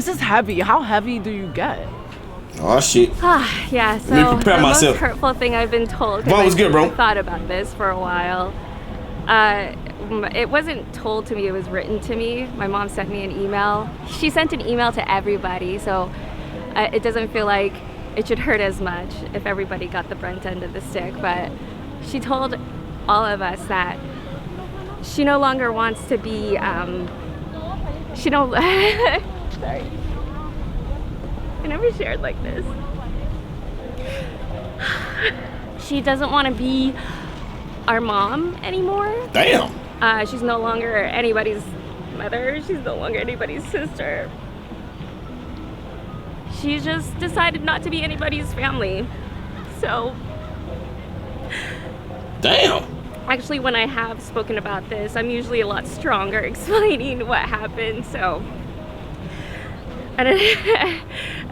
This is heavy. How heavy do you get? Oh shit. Yeah, so Let me prepare the myself. most hurtful thing I've been told. Vaughn was good, bro. I thought about this for a while. It wasn't told to me, it was written to me. My mom sent me an email. She sent an email to everybody, so it doesn't feel like it should hurt as much if everybody got the brunt end of the stick. But she told all of us that she no longer wants to be, sorry. I never shared like this. She doesn't want to be our mom anymore. Damn. She's no longer anybody's mother. She's no longer anybody's sister. She just decided not to be anybody's family. So, damn. Actually, when I have spoken about this, I'm usually a lot stronger explaining what happened. So, I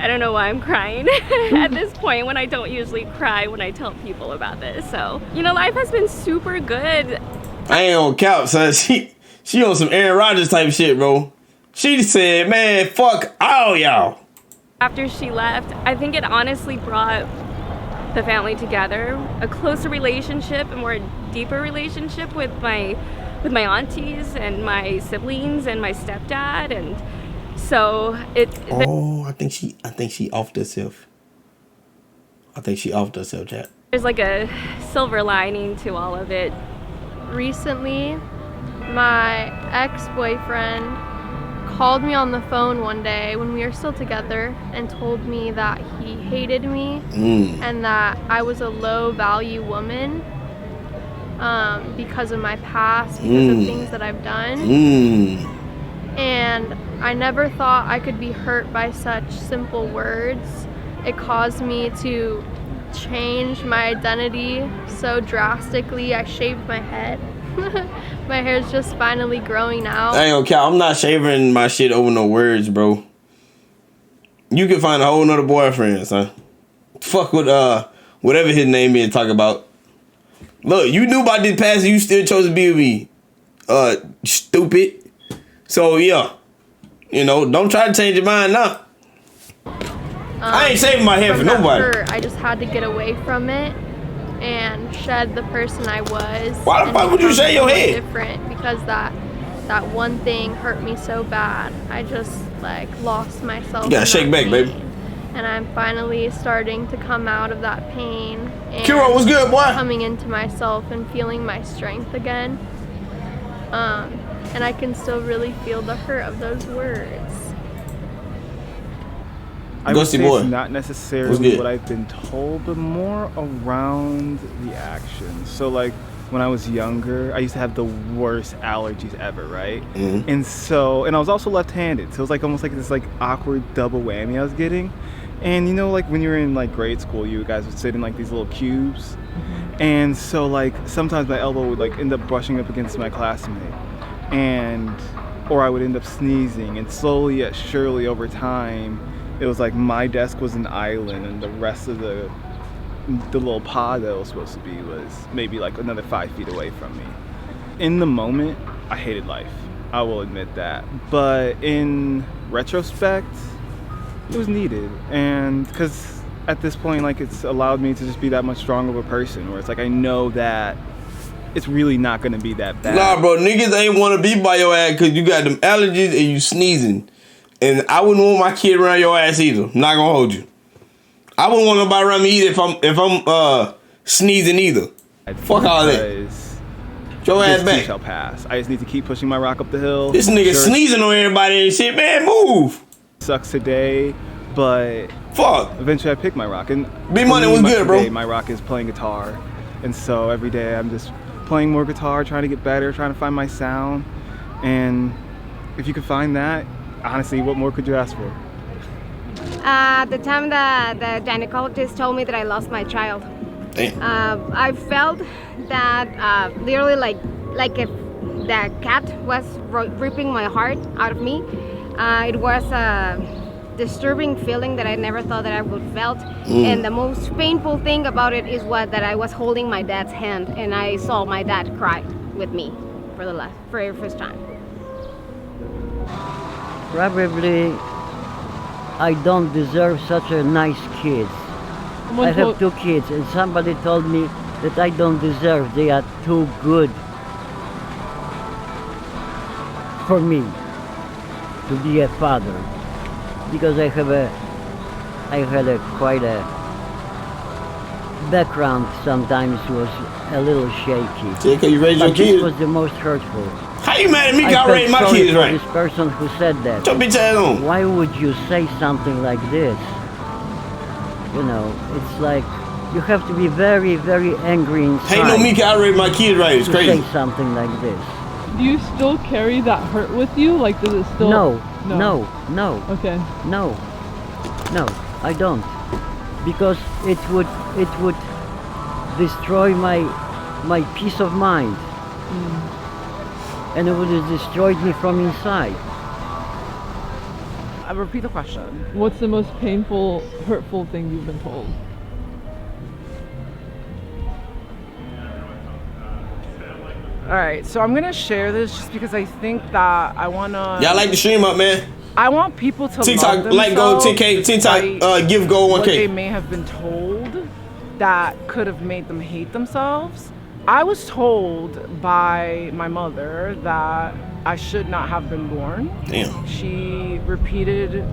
don't know why I'm crying at this point when I don't usually cry when I tell people about this. So, you know, life has been super good. I ain't on couch, son. She on some Aaron Rodgers type shit, bro. She said, man, fuck all y'all. After she left, I think it honestly brought the family together, a closer relationship, a more deeper relationship with my aunties and my siblings and my stepdad. And so I think she offed herself. Chat. There's like a silver lining to all of it. Recently, my ex-boyfriend called me on the phone one day when we were still together and told me that he hated me and that I was a low-value woman because of my past, because of things that I've done. And I never thought I could be hurt by such simple words. It caused me to change my identity so drastically. I shaved my head. My hair's just finally growing out. I ain't gonna count. I'm not shaving my shit over no words, bro. You can find a whole nother boyfriend, son. Fuck with whatever his name is talk about. Look, you knew about this past and you still chose to be with me. Stupid. So yeah. You know, don't try to change your mind now. I ain't saving my hair for nobody. I just had to get away from it and shed the person I was. Why the fuck would you shave your head? Different, because that one thing hurt me so bad. I just like lost myself. You gotta shake back, baby. And I'm finally starting to come out of that pain. And Kiro, what's good, boy? Coming into myself and feeling my strength again. And I can still really feel the hurt of those words. I would say it's not necessarily what I've been told, but more around the actions. So like when I was younger, I used to have the worst allergies ever, right? And I was also left-handed, so it was like almost like this like awkward double whammy I was getting. And you know, like when you were in like grade school, you guys would sit in like these little cubes, and so like sometimes my elbow would like end up brushing up against my classmate, or I would end up sneezing, and slowly yet surely over time, it was like my desk was an island and the rest of the little pod that it was supposed to be was maybe like another 5 feet away from me. In the moment, I hated life. I will admit that. But in retrospect, it was needed. And because at this point, like it's allowed me to just be that much stronger of a person where it's like I know that it's really not going to be that bad. Nah, bro, niggas ain't want to be by your ass because you got them allergies and you sneezing. And I wouldn't want my kid around your ass either. I'm not gonna hold you. I wouldn't want nobody around me either if I'm sneezing either. Fuck all that. Your ass back. Shall pass. I just need to keep pushing my rock up the hill. This nigga sneezing on everybody and shit, man. Move. Sucks today, but fuck. Eventually I pick my rock. And B Money was good, bro. My rock is playing guitar, and so every day I'm just playing more guitar, trying to get better, trying to find my sound. And if you could find that, honestly, what more could you ask for? The time that the gynecologist told me that I lost my child, I felt that literally like if the cat was ripping my heart out of me. It was a disturbing feeling that I never thought that I would felt. And the most painful thing about it is that I was holding my dad's hand and I saw my dad cry with me for the very first time. Probably I don't deserve such a nice kid. I have 2 kids, and somebody told me that I don't deserve. They are too good for me to be a father, because I had quite a background. Sometimes was a little shaky. See, can you raise your But kids? this was the most hurtful. How you mad at me? I I raised my felt sorry kids for right. this person who said that. Your bitch ass on. Why would you say something like this? You know, it's like you have to be very, very angry inside. Ain't no me can I raise my kids right. It's to crazy. say something like this. Do you still carry that hurt with you? Like, does it still? No. Okay. No, I don't, because it would destroy my peace of mind, and it would have destroyed me from inside. I repeat the question. What's the most painful, hurtful thing you've been told? All right, so I'm gonna share this just because I think that I wanna. Y'all like the stream up, man. I want people to TikTok, love like go themselves 10K, TikTok, despite give go what they 1K. may have been told that could have made them hate themselves. I was told by my mother that I should not have been born. Damn. She repeated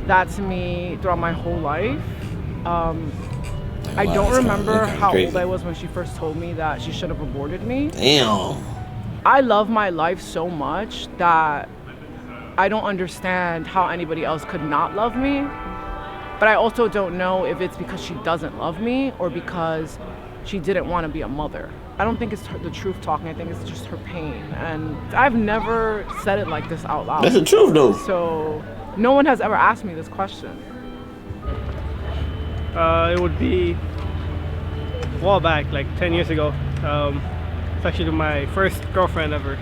that to me throughout my whole life. I don't remember how old I was when she first told me that she should have aborted me. Damn. I love my life so much that I don't understand how anybody else could not love me. But I also don't know if it's because she doesn't love me or because she didn't want to be a mother. I don't think it's the truth talking. I think it's just her pain. And I've never said it like this out loud. That's the truth, though. So no one has ever asked me this question. It would be a while back, like 10 years ago. It's actually my first girlfriend ever.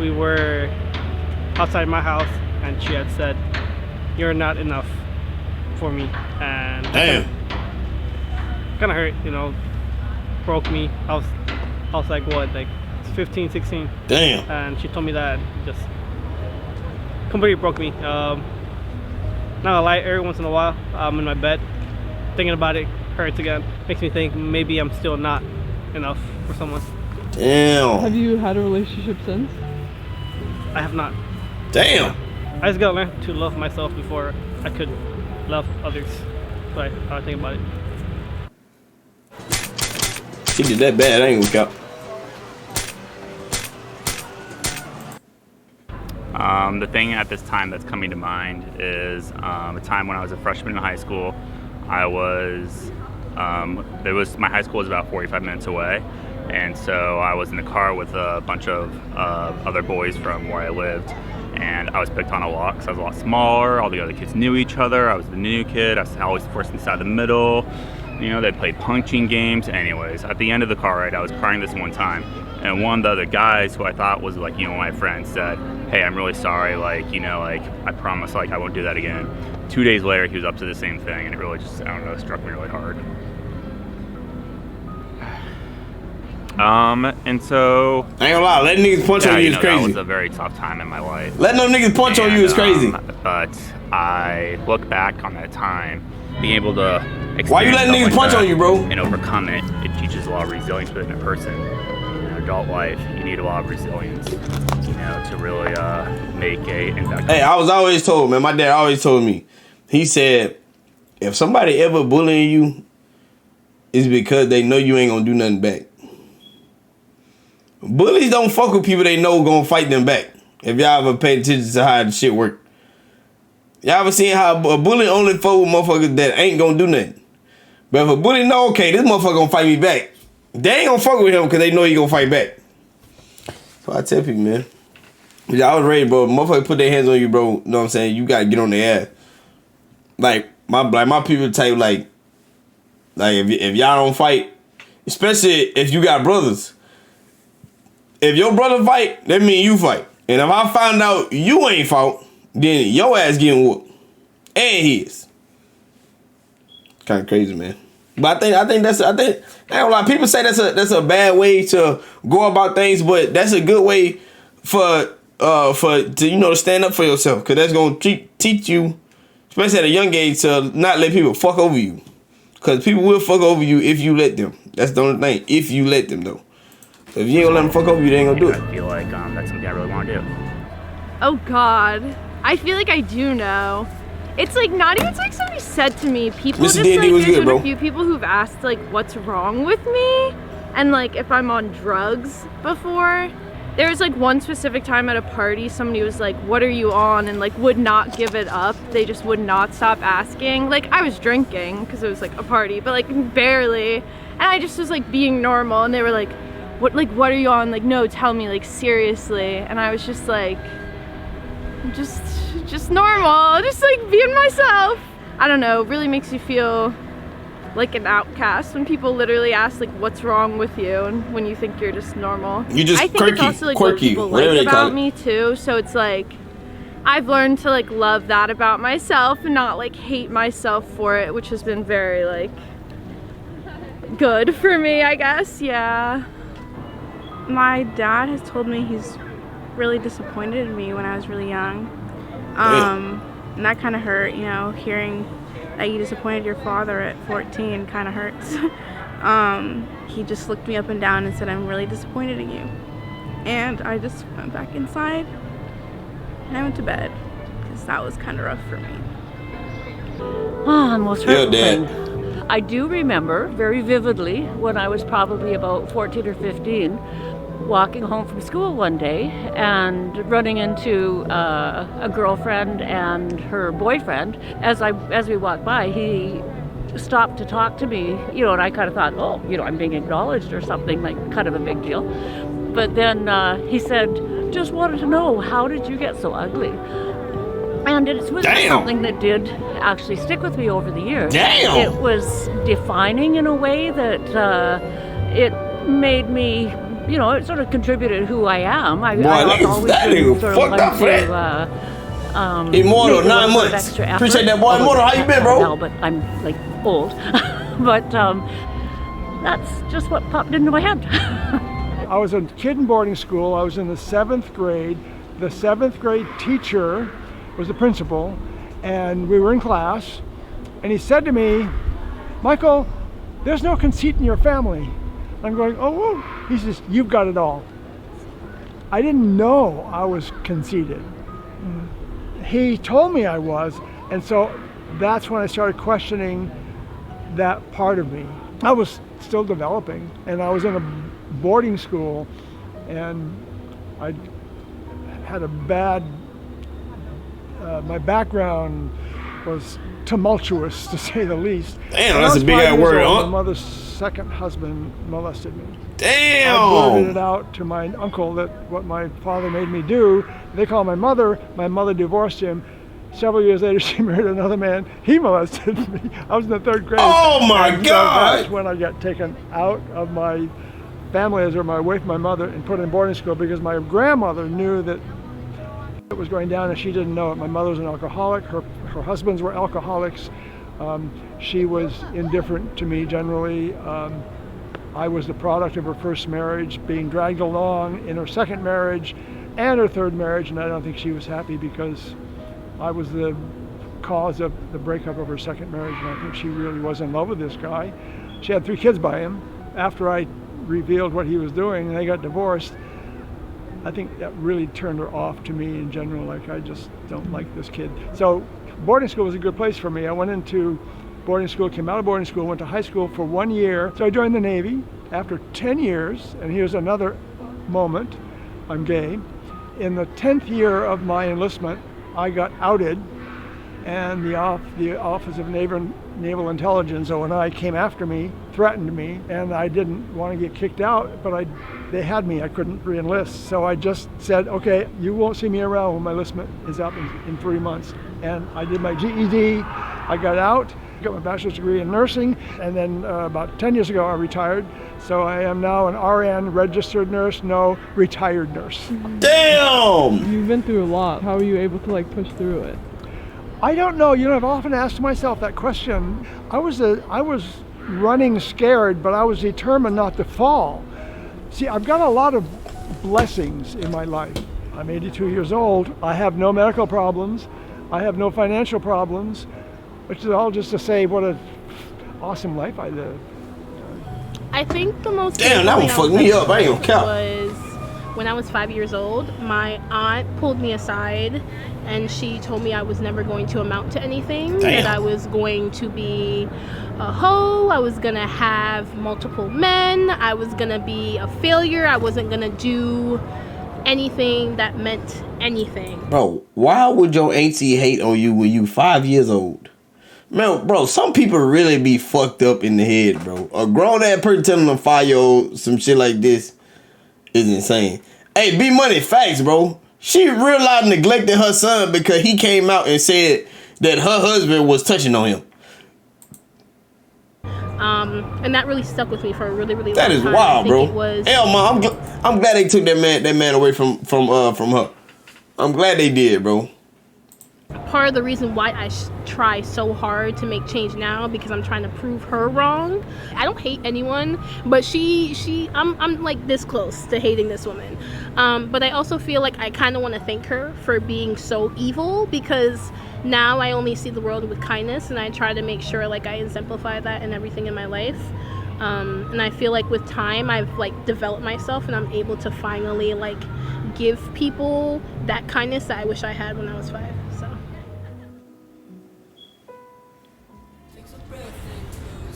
We were outside my house and she had said, "You're not enough for me." And damn, kind of hurt, you know, broke me. I was like what, like 15, 16. Damn. And she told me that, just completely broke me. Not gonna lie, every once in a while I'm in my bed thinking about it, hurts again. Makes me think maybe I'm still not enough for someone. Damn. Have you had a relationship since? I have not. Damn. I just gotta learn to love myself before I could love others. So I think about it. She did that bad, I ain't gonna count. The thing at this time that's coming to mind is a time when I was a freshman in high school. I was, my high school was about 45 minutes away, and so I was in the car with a bunch of other boys from where I lived, and I was picked on a lot because I was a lot smaller. All the other kids knew each other. I was the new kid. I was always forced inside the middle. You know, they played punching games. Anyways, at the end of the car ride, I was crying this one time, and one of the other guys who I thought was like, you know, my friend said, "Hey, I'm really sorry. Like, you know, like I promise, like I won't do that again." 2 days later, he was up to the same thing, and it really just, I don't know, struck me really hard. And so I ain't gonna lie, letting niggas punch on you is crazy. That was a very tough time in my life. Letting them niggas punch on you is crazy. But I look back on that time, being able to experience why you letting niggas punch on you, bro? And overcome it. It teaches a lot of resilience within a person. In adult life, you need a lot of resilience, you know, to really make a impact. Hey, I was always told, man, my dad always told me, he said, if somebody ever bullying you, it's because they know you ain't gonna do nothing back. Bullies don't fuck with people they know gonna fight them back. If y'all ever paid attention to how the shit work. Y'all ever seen how a bully only fuck with motherfuckers that ain't gonna do nothing? But if a bully know, okay, this motherfucker gonna fight me back, they ain't gonna fuck with him because they know he gonna fight back. So I tell people, man, I was ready, bro. Motherfucker put their hands on you, bro. You know what I'm saying? You gotta get on their ass. Like my people type, like if y'all don't fight, especially if you got brothers. If your brother fight, that mean you fight. And if I find out you ain't fought, then your ass getting whooped. And his. Kind of crazy, man. But I think I ain't gonna lie, people say that's a bad way to go about things, but that's a good way for to stand up for yourself, because that's gonna teach you, especially at a young age, to not let people fuck over you, because people will fuck over you if you let them. That's the only thing. If you let them though. So if you ain't gonna let them fuck over you, they ain't gonna do it. I feel like that's something I really want to do. Oh God, I feel like I do know. It's like not even like somebody said to me. People Mr. just D&D like was there's good, been bro. a few people who've asked like what's wrong with me, and like if I'm on drugs before. There was like one specific time at a party, somebody was like, "What are you on?" and like would not give it up. They just would not stop asking. Like I was drinking because it was like a party, but like barely, and I just was like being normal, and they were like, "What are you on?" Like, no, tell me, like seriously, and I was just like. Just normal, just like being myself. I don't know, really makes you feel like an outcast when people literally ask like what's wrong with you, and when you think you're just normal. You just I think quirky, it's also like quirky, what people whatever like they call about it. me too, so it's like I've learned to like love that about myself and not like hate myself for it, which has been very like good for me, I guess. Yeah. My dad has told me he's really disappointed in me when I was really young. And that kind of hurt, you know, hearing that you disappointed your father at 14 kind of hurts. He just looked me up and down and said, "I'm really disappointed in you." And I just went back inside and I went to bed because that was kind of rough for me. Most hurtful thing. I do remember very vividly when I was probably about 14 or 15, walking home from school one day and running into a girlfriend and her boyfriend. As we walked by, he stopped to talk to me, you know, and I kind of thought, oh, you know, I'm being acknowledged or something, like kind of a big deal. But then he said, "Just wanted to know, how did you get so ugly?" And it was something that did actually stick with me over the years. Damn. It was defining in a way that it made me, you know, it sort of contributed to who I am. I've always been sort of one to Immortal, 9 months. Appreciate that, boy. Immortal, how you been, bro? Now, but I'm like old. But that's just what popped into my head. I was a kid in boarding school. I was in the 7th grade. The 7th grade teacher was the principal, and we were in class, and he said to me, "Michael, there's no conceit in your family." I'm going, "Oh, whoa." He says, "You've got it all." I didn't know I was conceited. He told me I was, and so that's when I started questioning that part of me. I was still developing, and I was in a boarding school, and I had a bad, my background was tumultuous, to say the least. Damn, that's a big ass word, huh? My mother's second husband molested me. Damn! I blurted it out to my uncle that what my father made me do. They called my mother. My mother divorced him. Several years later, she married another man. He molested me. I was in the 3rd grade. Oh my and God! So that's when I got taken out of my family, as away from my mother, and put in boarding school because my grandmother knew that it was going down and she didn't know it. My mother was an alcoholic. Her husbands were alcoholics. She was indifferent to me generally. I was the product of her first marriage, being dragged along in her second marriage and her third marriage, and I don't think she was happy because I was the cause of the breakup of her second marriage, and I think she really was in love with this guy. She had 3 kids by him. After I revealed what he was doing and they got divorced, I think that really turned her off to me in general. Like, I just don't like this kid. So boarding school was a good place for me. I went into boarding school, came out of boarding school, went to high school for 1 year. So I joined the Navy after 10 years, and here's another moment. I'm gay. In the 10th year of my enlistment, I got outed, and the Office of Naval Intelligence, ONI, came after me, threatened me, and I didn't want to get kicked out, but they had me. I couldn't re-enlist. So I just said, okay, you won't see me around when my enlistment is up in 3 months. And I did my GED, I got out, got my bachelor's degree in nursing, and then about 10 years ago I retired. So I am now an RN, registered nurse, no retired nurse. Damn! You've been through a lot. How are you able to like push through it? I don't know. You know, I've often asked myself that question. I was running scared, but I was determined not to fall. See, I've got a lot of blessings in my life. I'm 82 years old. I have no medical problems. I have no financial problems, which is all just to say what an awesome life I live. I think the most damn, that one fucked me up. I ain't gonna count. Was when I was 5 years old. My aunt pulled me aside and she told me I was never going to amount to anything. Damn. That I was going to be a hoe. I was gonna have multiple men. I was gonna be a failure. I wasn't gonna do anything that meant anything. Bro, why would your auntie hate on you when you 5 years old? Man, bro, some people really be fucked up in the head, bro. A grown ass person telling a 5-year-old some shit like this is insane. Hey, B Money, facts, bro. She real life neglected her son because he came out and said that her husband was touching on him. And that really stuck with me for a really, really long That time. is wild, bro. It was, hell, man, I'm glad they took that man away from her. I'm glad they did, bro. part of the reason why I try so hard to make change now, because I'm trying to prove her wrong. I don't hate anyone, but I'm like this close to hating this woman. But I also feel like I kind of want to thank her for being so evil, because now I only see the world with kindness, and I try to make sure like I exemplify that in everything in my life. And I feel like with time I've like developed myself, and I'm able to finally like give people that kindness that I wish I had when I was 5. So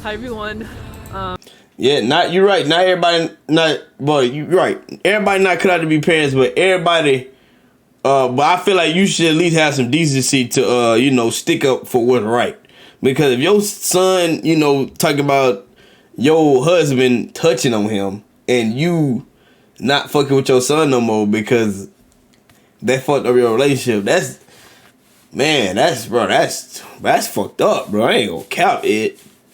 hi everyone. Yeah, you're right. Not everybody, you're right. Everybody not cut out to be parents, but everybody. But I feel like you should at least have some decency to stick up for what's right. Because if your son, talking about your husband touching on him, and you not fucking with your son no more because that fucked up your relationship, that's fucked up, bro. I ain't gonna count it.